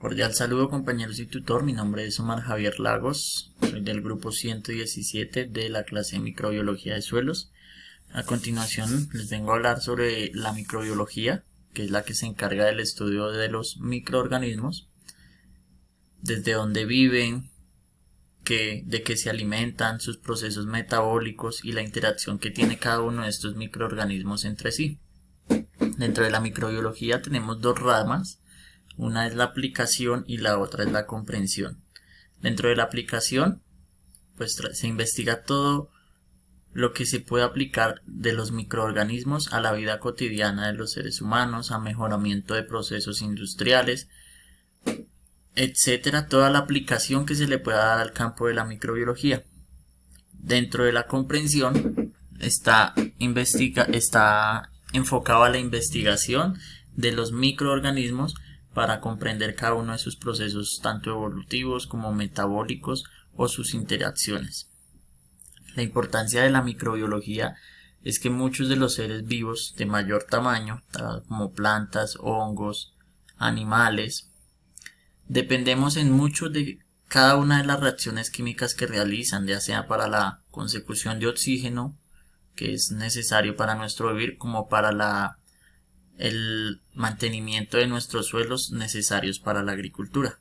Cordial saludo compañeros y tutor, mi nombre es Omar Javier Lagos, soy del grupo 117 de la clase de microbiología de suelos. A continuación les vengo a hablar sobre la microbiología, que es la que se encarga del estudio de los microorganismos, desde dónde viven, de qué se alimentan, sus procesos metabólicos y la interacción que tiene cada uno de estos microorganismos entre sí. Dentro de la microbiología tenemos dos ramas. Una es la aplicación y la otra es la comprensión. Dentro de la aplicación, pues se investiga todo lo que se puede aplicar de los microorganismos a la vida cotidiana de los seres humanos, a mejoramiento de procesos industriales, etcétera, toda la aplicación que se le pueda dar al campo de la microbiología. Dentro de la comprensión está enfocado a la investigación de los microorganismos para comprender cada uno de sus procesos tanto evolutivos como metabólicos o sus interacciones. La importancia de la microbiología es que muchos de los seres vivos de mayor tamaño, como plantas, hongos, animales, dependemos en mucho de cada una de las reacciones químicas que realizan, ya sea para la consecución de oxígeno, que es necesario para nuestro vivir, como para el mantenimiento de nuestros suelos necesarios para la agricultura.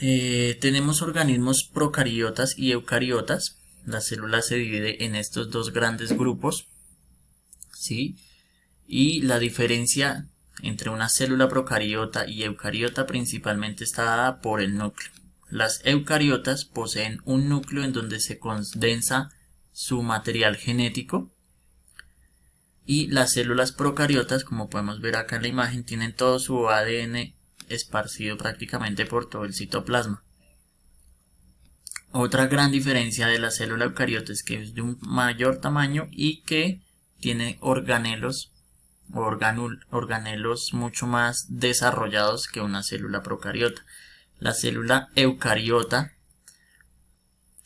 Tenemos organismos procariotas y eucariotas. La célula se divide en estos dos grandes grupos, ¿sí? Y la diferencia entre una célula procariota y eucariota principalmente está dada por el núcleo. Las eucariotas poseen un núcleo en donde se condensa su material genético, y las células procariotas, como podemos ver acá en la imagen, tienen todo su ADN esparcido prácticamente por todo el citoplasma. Otra gran diferencia de la célula eucariota es que es de un mayor tamaño y que tiene organelos mucho más desarrollados que una célula procariota. La célula eucariota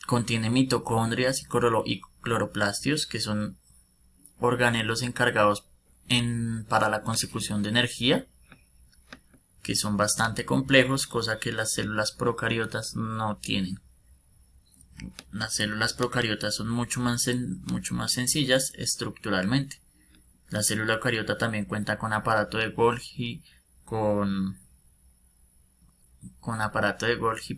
contiene mitocondrias y cloroplastios, que son organelos encargados para la consecución de energía, que son bastante complejos, cosa que las células procariotas no tienen. Las células procariotas son mucho más sencillas estructuralmente. La célula eucariota también cuenta con aparato de Golgi, con aparato de Golgi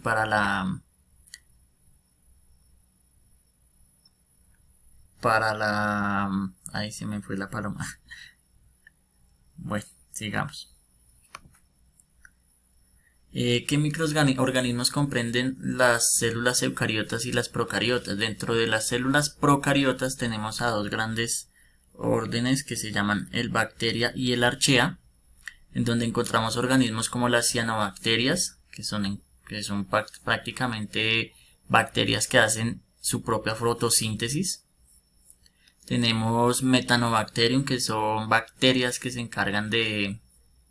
ahí se me fue la paloma. Bueno, sigamos. ¿Qué microorganismos comprenden las células eucariotas y las procariotas? Dentro de las células procariotas tenemos a dos grandes órdenes que se llaman el Bacteria y el Archaea, en donde encontramos organismos como las cianobacterias, que son prácticamente bacterias que hacen su propia fotosíntesis. Tenemos Metanobacterium, que son bacterias que se encargan de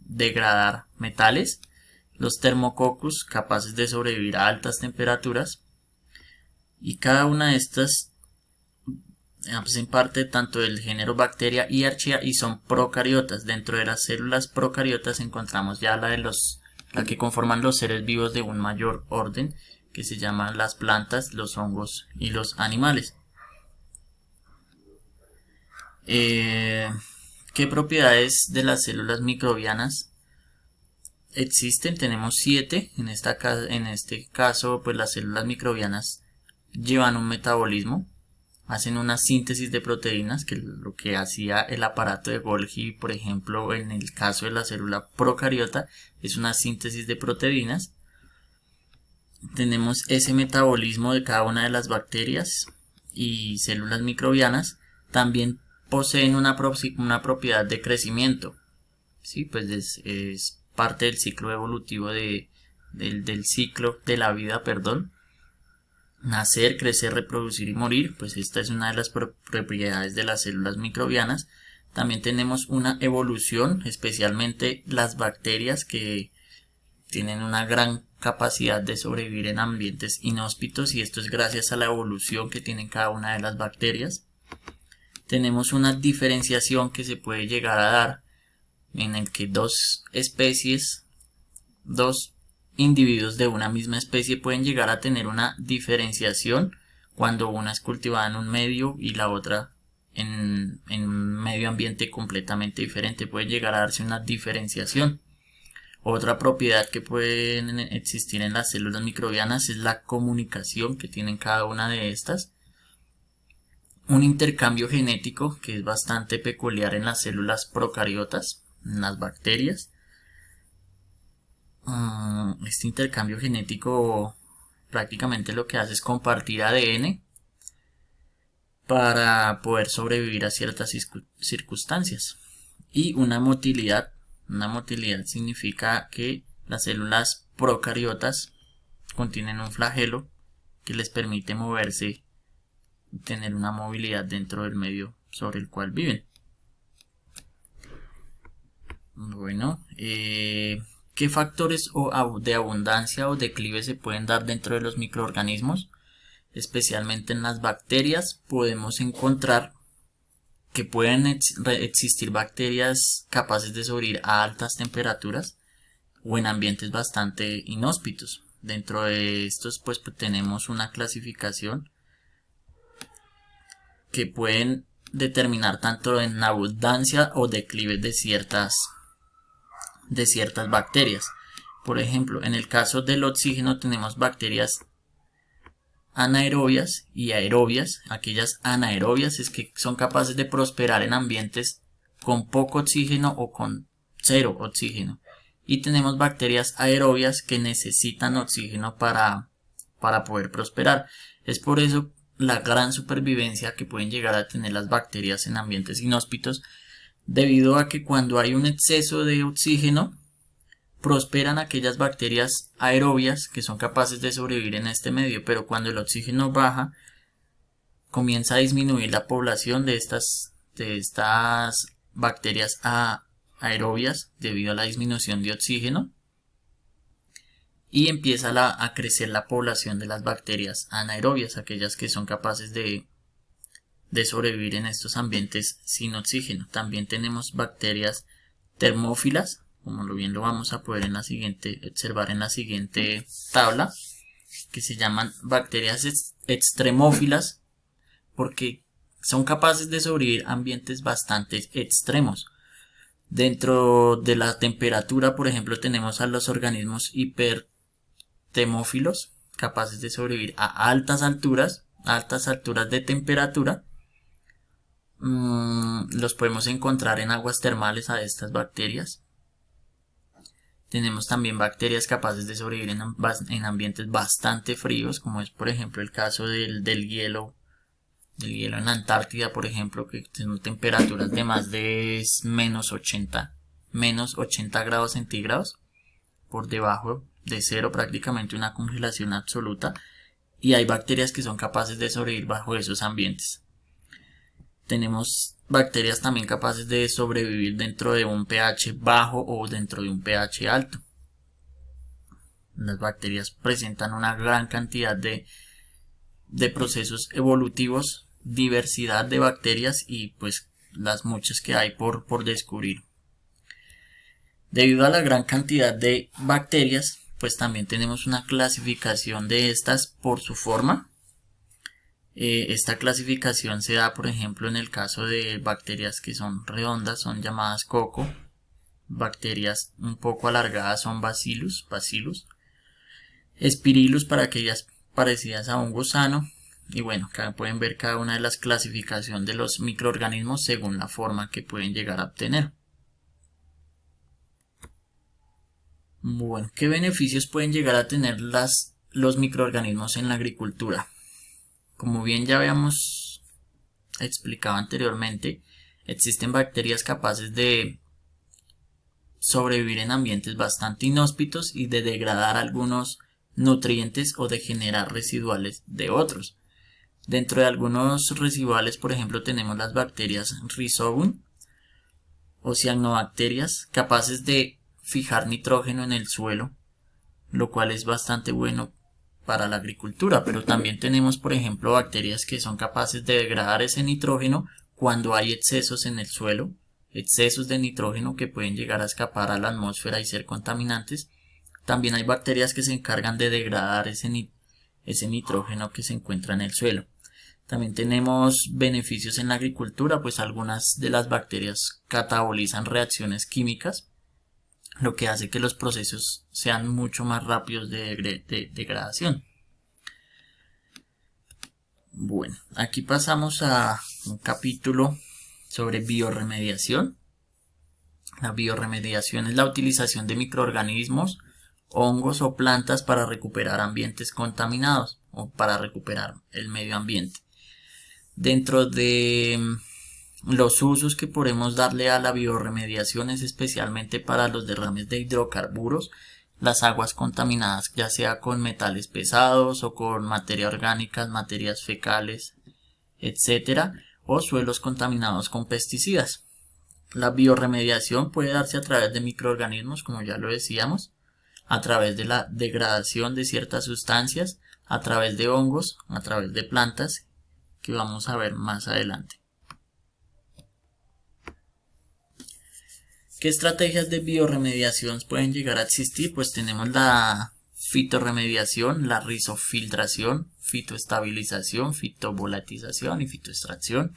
degradar metales. Los Thermococcus, capaces de sobrevivir a altas temperaturas. Y cada una de estas hacen parte tanto del género Bacteria y Archaea y son procariotas. Dentro de las células procariotas encontramos ya la que conforman los seres vivos de un mayor orden, que se llaman las plantas, los hongos y los animales. ¿Qué propiedades de las células microbianas existen? Tenemos 7. En este caso, pues las células microbianas llevan un metabolismo, hacen una síntesis de proteínas, que es lo que hacía el aparato de Golgi, por ejemplo, en el caso de la célula procariota, es una síntesis de proteínas. Tenemos ese metabolismo de cada una de las bacterias y células microbianas. También poseen una propiedad de crecimiento, ¿sí? Pues es parte del ciclo evolutivo del ciclo de la vida, nacer, crecer, reproducir y morir. Pues esta es una de las propiedades de las células microbianas. También tenemos una evolución, especialmente las bacterias, que tienen una gran capacidad de sobrevivir en ambientes inhóspitos, y esto es gracias a la evolución que tienen cada una de las bacterias. Tenemos una diferenciación que se puede llegar a dar en el que dos individuos de una misma especie pueden llegar a tener una diferenciación cuando una es cultivada en un medio y la otra en un medio ambiente completamente diferente. Puede llegar a darse una diferenciación. Otra propiedad que pueden existir en las células microbianas es la comunicación que tienen cada una de estas. Un intercambio genético que es bastante peculiar en las células procariotas, en las bacterias. Este intercambio genético prácticamente lo que hace es compartir ADN para poder sobrevivir a ciertas circunstancias. Y una motilidad significa que las células procariotas contienen un flagelo que les permite moverse y tener una movilidad dentro del medio sobre el cual viven. Bueno, ¿qué factores de abundancia o declive se pueden dar dentro de los microorganismos? Especialmente en las bacterias podemos encontrar que pueden existir bacterias capaces de sobrevivir a altas temperaturas o en ambientes bastante inhóspitos. Dentro de estos pues tenemos una clasificación que pueden determinar tanto en abundancia o declive de ciertas bacterias. Por ejemplo, en el caso del oxígeno tenemos bacterias anaerobias y aerobias. Aquellas anaerobias es que son capaces de prosperar en ambientes con poco oxígeno o con cero oxígeno. Y tenemos bacterias aerobias que necesitan oxígeno para poder prosperar. Es por eso la gran supervivencia que pueden llegar a tener las bacterias en ambientes inhóspitos, debido a que cuando hay un exceso de oxígeno prosperan aquellas bacterias aerobias que son capaces de sobrevivir en este medio, pero cuando el oxígeno baja comienza a disminuir la población de estas bacterias aerobias debido a la disminución de oxígeno, y empieza a crecer la población de las bacterias anaerobias, aquellas que son capaces de sobrevivir en estos ambientes sin oxígeno. También tenemos bacterias termófilas, como bien lo vamos a poder observar en la siguiente tabla, que se llaman bacterias extremófilas porque son capaces de sobrevivir ambientes bastante extremos. Dentro de la temperatura, por ejemplo, tenemos a los organismos hipertermófilos, capaces de sobrevivir a altas alturas de temperatura. Los podemos encontrar en aguas termales a estas bacterias. Tenemos también bacterias capaces de sobrevivir en ambientes bastante fríos, como es por ejemplo el caso del hielo en Antártida, por ejemplo, que tienen temperaturas de más de menos 80 grados centígrados, por debajo de cero, prácticamente una congelación absoluta, y hay bacterias que son capaces de sobrevivir bajo esos ambientes. Tenemos bacterias también capaces de sobrevivir dentro de un pH bajo o dentro de un pH alto. Las bacterias presentan una gran cantidad de procesos evolutivos, diversidad de bacterias y pues las muchas que hay por descubrir. Debido a la gran cantidad de bacterias, pues también tenemos una clasificación de estas por su forma. Esta clasificación se da, por ejemplo, en el caso de bacterias que son redondas, son llamadas coco. Bacterias un poco alargadas son bacillus. Spirillus para aquellas parecidas a un gusano. Y bueno, acá pueden ver cada una de las clasificaciones de los microorganismos según la forma que pueden llegar a obtener. Bueno, ¿qué beneficios pueden llegar a tener los microorganismos en la agricultura? Como bien ya habíamos explicado anteriormente, existen bacterias capaces de sobrevivir en ambientes bastante inhóspitos y de degradar algunos nutrientes o de generar residuales de otros. Dentro de algunos residuales, por ejemplo, tenemos las bacterias Rhizobum o cianobacterias, capaces de fijar nitrógeno en el suelo, lo cual es bastante bueno para la agricultura, pero también tenemos, por ejemplo, bacterias que son capaces de degradar ese nitrógeno cuando hay excesos en el suelo, excesos de nitrógeno que pueden llegar a escapar a la atmósfera y ser contaminantes. También hay bacterias que se encargan de degradar ese nitrógeno que se encuentra en el suelo. También tenemos beneficios en la agricultura, pues algunas de las bacterias catabolizan reacciones químicas, lo que hace que los procesos sean mucho más rápidos de degradación. Bueno, aquí pasamos a un capítulo sobre biorremediación. La biorremediación es la utilización de microorganismos, hongos o plantas para recuperar ambientes contaminados o para recuperar el medio ambiente. Dentro de los usos que podemos darle a la biorremediación es especialmente para los derrames de hidrocarburos, las aguas contaminadas ya sea con metales pesados o con materia orgánica, materias fecales, etc., o suelos contaminados con pesticidas. La biorremediación puede darse a través de microorganismos, como ya lo decíamos, a través de la degradación de ciertas sustancias, a través de hongos, a través de plantas, que vamos a ver más adelante. ¿Qué estrategias de biorremediación pueden llegar a existir? Pues tenemos la fitorremediación, la rizofiltración, fitoestabilización, fitovolatización y fitoextracción,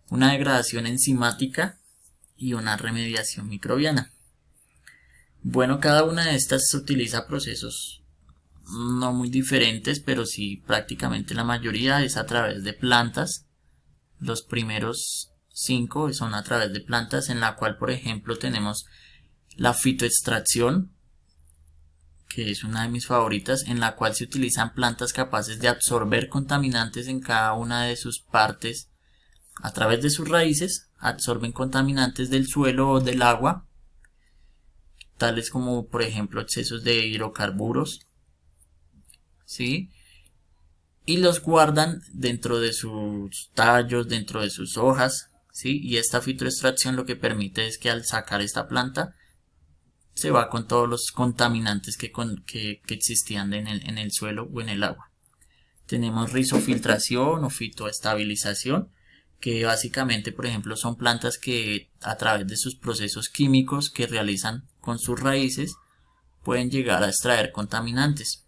una degradación enzimática y una remediación microbiana. Bueno, cada una de estas utiliza procesos no muy diferentes, pero sí prácticamente la mayoría es a través de plantas. Los primeros 5 son a través de plantas, en la cual por ejemplo tenemos la fitoextracción, que es una de mis favoritas, en la cual se utilizan plantas capaces de absorber contaminantes en cada una de sus partes. A través de sus raíces absorben contaminantes del suelo o del agua, tales como por ejemplo excesos de hidrocarburos, ¿sí? Y los guardan dentro de sus tallos, dentro de sus hojas, ¿sí? Y esta fitoextracción lo que permite es que al sacar esta planta se va con todos los contaminantes que existían en el suelo o en el agua. Tenemos rizofiltración o fitoestabilización, que básicamente, por ejemplo, son plantas que a través de sus procesos químicos que realizan con sus raíces pueden llegar a extraer contaminantes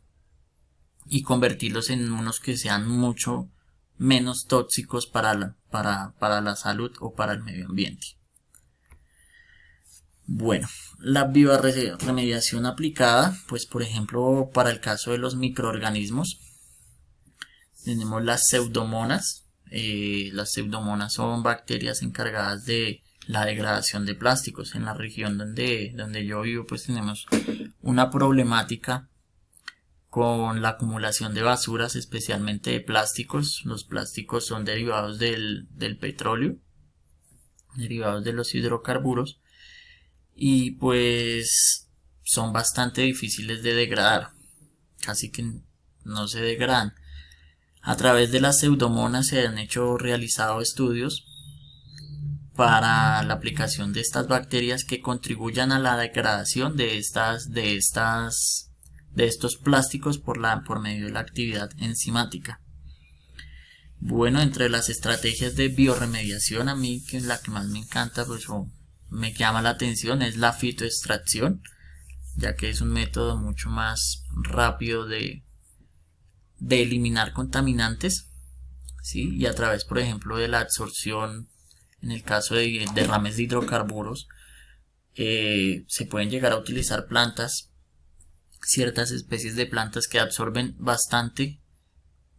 y convertirlos en unos que sean mucho menos tóxicos para la salud o para el medio ambiente. Bueno, la biorremediación aplicada, pues por ejemplo para el caso de los microorganismos, tenemos las pseudomonas. Las pseudomonas son bacterias encargadas de la degradación de plásticos. En la región donde yo vivo, pues tenemos una problemática con la acumulación de basuras, especialmente de plásticos. Los plásticos son derivados del petróleo, derivados de los hidrocarburos, y pues son bastante difíciles de degradar, casi que no se degradan. A través de las pseudomonas se han realizado estudios para la aplicación de estas bacterias que contribuyan a la degradación de estos plásticos por medio de la actividad enzimática. Bueno, entre las estrategias de biorremediación, a mí que es la que más me encanta, pues me llama la atención, es la fitoextracción, ya que es un método mucho más rápido de eliminar contaminantes, ¿sí? Y a través, por ejemplo, de la absorción, en el caso de derrames de hidrocarburos, se pueden llegar a utilizar plantas, ciertas especies de plantas que absorben bastante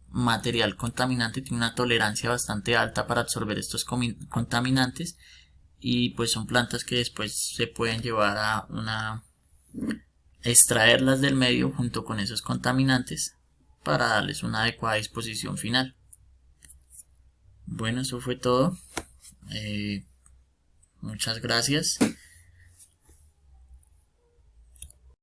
material contaminante, tienen una tolerancia bastante alta para absorber estos contaminantes, y pues son plantas que después se pueden llevar a extraerlas del medio junto con esos contaminantes para darles una adecuada disposición final. Bueno, eso fue todo. Muchas gracias.